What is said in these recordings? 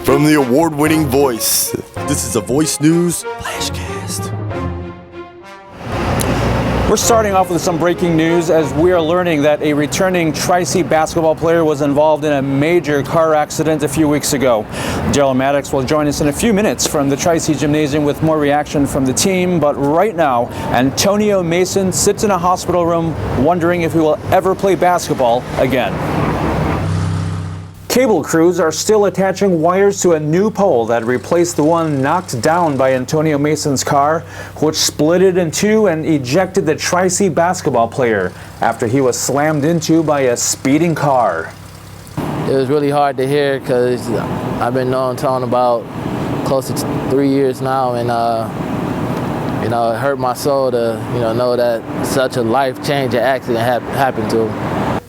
From the award-winning Voice, this is a Voice News FLASHCAST. We're starting off with some breaking news as we are learning that a returning Tri-C basketball player was involved in a major car accident a few weeks ago. Daryl Maddox will join us in a few minutes from the Tri-C Gymnasium with more reaction from the team. But right now, Antonio Mason sits in a hospital room wondering if he will ever play basketball again. Cable crews are still attaching wires to a new pole that replaced the one knocked down by Antonio Mason's car, which split it in two and ejected the Tri-C basketball player after he was slammed into by a speeding car. It was really hard to hear because I've been knowing Tone about close to 3 years now, and it hurt my soul to know that such a life-changing accident happened to him.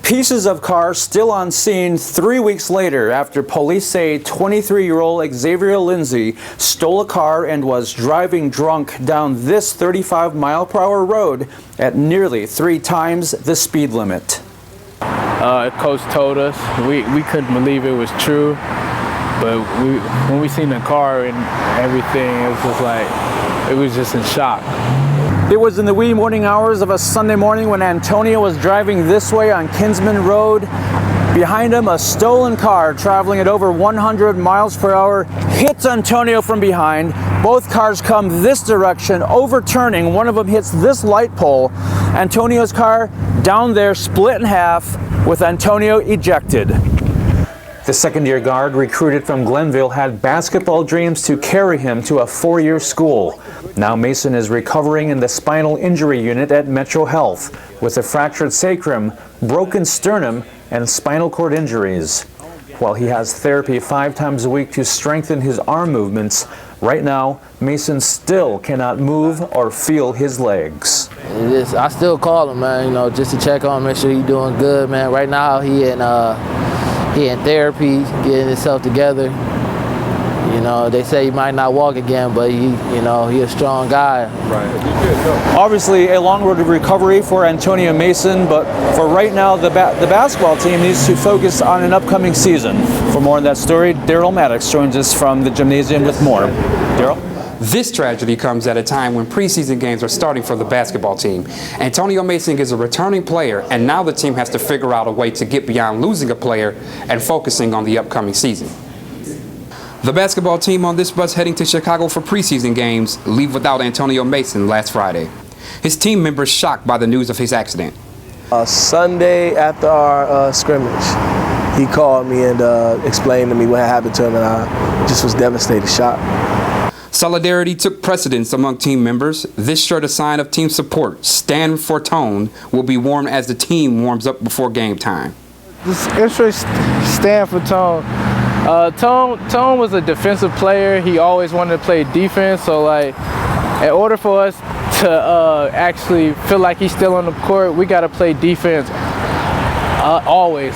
Pieces of car still on scene 3 weeks later after police say 23-year-old Xavier Lindsay stole a car and was driving drunk down this 35-mile-per-hour road at nearly 3 times the speed limit. Coach told us we couldn't believe it was true, but when we seen the car and everything, it was just in shock. It was in the wee morning hours of a Sunday morning when Antonio was driving this way on Kinsman Road. Behind him, a stolen car traveling at over 100 miles per hour hits Antonio from behind. Both cars come this direction, overturning. One of them hits this light pole. Antonio's car down there split in half with Antonio ejected. The second-year guard recruited from Glenville had basketball dreams to carry him to a 4-year school. Now Mason is recovering in the spinal injury unit at Metro Health with a fractured sacrum, broken sternum, and spinal cord injuries. While he has therapy 5 times a week to strengthen his arm movements, right now Mason still cannot move or feel his legs. I still call him, man, just to check on him, make sure he's doing good, man. Right now he in therapy, getting himself together. They say he might not walk again, but he a strong guy. Right. Obviously, a long road of recovery for Antonio Mason, but for right now, the basketball team needs to focus on an upcoming season. For more on that story, Daryl Maddox joins us from the gymnasium with more. Daryl? This tragedy comes at a time when preseason games are starting for the basketball team. Antonio Mason is a returning player, and now the team has to figure out a way to get beyond losing a player and focusing on the upcoming season. The basketball team on this bus heading to Chicago for preseason games leave without Antonio Mason last Friday. His team members shocked by the news of his accident. Sunday after our scrimmage, he called me and explained to me what had happened to him, and I just was devastated, shocked. Solidarity took precedence among team members. This shirt, a sign of team support, Stand for Tone, will be worn as the team warms up before game time. This extra stand for Tone. Tone was a defensive player. He always wanted to play defense. So, in order for us to actually feel like he's still on the court, we got to play defense always.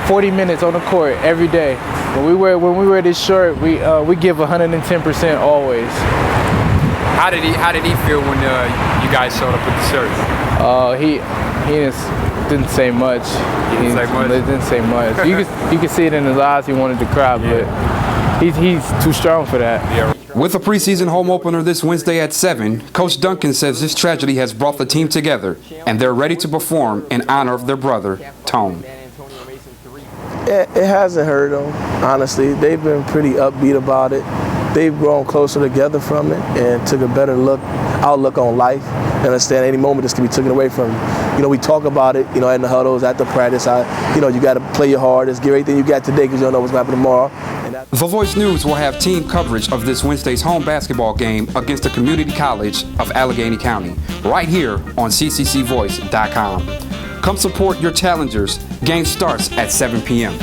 40 minutes on the court every day. When we wear this shirt, we give 110% always. How did he feel when you guys showed up with the shirt? He didn't say much. He didn't say much. You could see it in his eyes. He wanted to cry, but he's too strong for that. Yeah. With a preseason home opener this Wednesday at 7, Coach Duncan says this tragedy has brought the team together, and they're ready to perform in honor of their brother, Tone. It hasn't hurt them, honestly. They've been pretty upbeat about it. They've grown closer together from it and took a better outlook on life. And understand any moment this can be taken away from you. We talk about it, in the huddles, at the practice. You got to play your hardest, give everything you got today because you don't know what's going to happen tomorrow. The Voice News will have team coverage of this Wednesday's home basketball game against the Community College of Allegheny County, right here on cccvoice.com. Come support your challengers. Game starts at 7 p.m.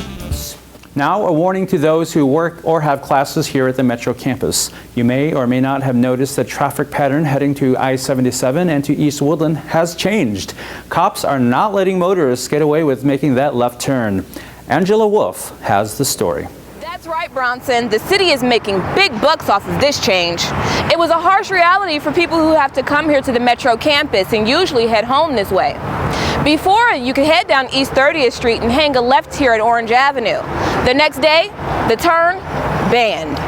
Now, a warning to those who work or have classes here at the Metro campus. You may or may not have noticed the traffic pattern heading to I-77 and to East Woodland has changed. Cops are not letting motorists get away with making that left turn. Angela Wolf has the story. That's right, Bronson. The city is making big bucks off of this change. It was a harsh reality for people who have to come here to the Metro campus and usually head home this way. Before, you could head down East 30th Street and hang a left here at Orange Avenue. The next day, the turn banned.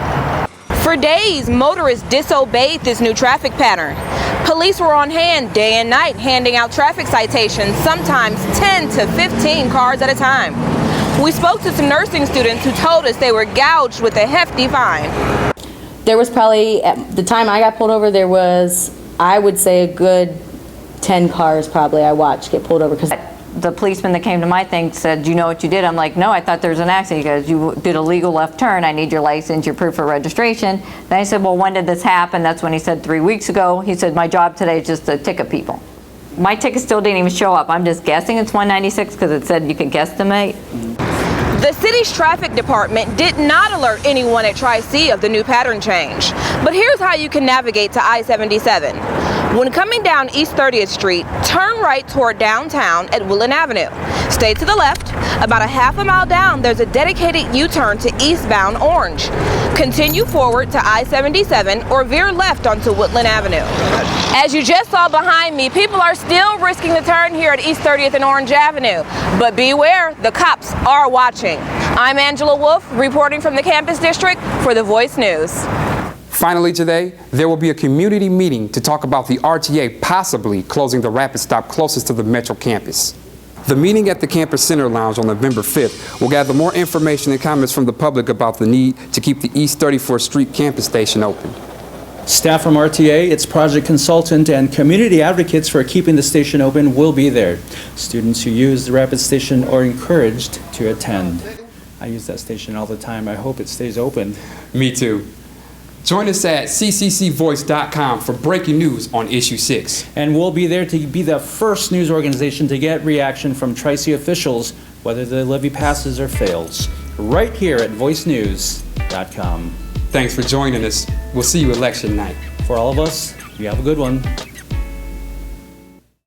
For days, motorists disobeyed this new traffic pattern. Police were on hand day and night handing out traffic citations, sometimes 10 to 15 cars at a time. We spoke to some nursing students who told us they were gouged with a hefty fine. There was probably, at the time I got pulled over, there was, I would say, a good 10 cars probably I watched get pulled over. Because the policeman that came to my thing said, "Do you know what you did?" I'm like, "No, I thought there was an accident." He goes, "You did a legal left turn. I need your license, your proof of registration." Then I said, "Well, when did this happen?" That's when he said 3 weeks ago. He said, "My job today is just to ticket people." My ticket still didn't even show up. I'm just guessing it's 196 because it said you could guesstimate. The city's traffic department did not alert anyone at Tri-C of the new pattern change. But here's how you can navigate to I-77. When coming down East 30th Street, turn right toward downtown at Woodland Avenue. Stay to the left. About a half a mile down, there's a dedicated U-turn to eastbound Orange. Continue forward to I-77 or veer left onto Woodland Avenue. As you just saw behind me, people are still risking the turn here at East 30th and Orange Avenue. But beware, the cops are watching. I'm Angela Wolf, reporting from the campus district for the Voice News. Finally today, there will be a community meeting to talk about the RTA possibly closing the rapid stop closest to the Metro campus. The meeting at the Campus Center Lounge on November 5th will gather more information and comments from the public about the need to keep the East 34th Street campus station open. Staff from RTA, its project consultant, and community advocates for keeping the station open will be there. Students who use the rapid station are encouraged to attend. I use that station all the time. I hope it stays open. Me too. Join us at cccvoice.com for breaking news on Issue 6. And we'll be there to be the first news organization to get reaction from Tri-C officials, whether the levy passes or fails, right here at voicenews.com. Thanks for joining us. We'll see you election night. For all of us, you have a good one.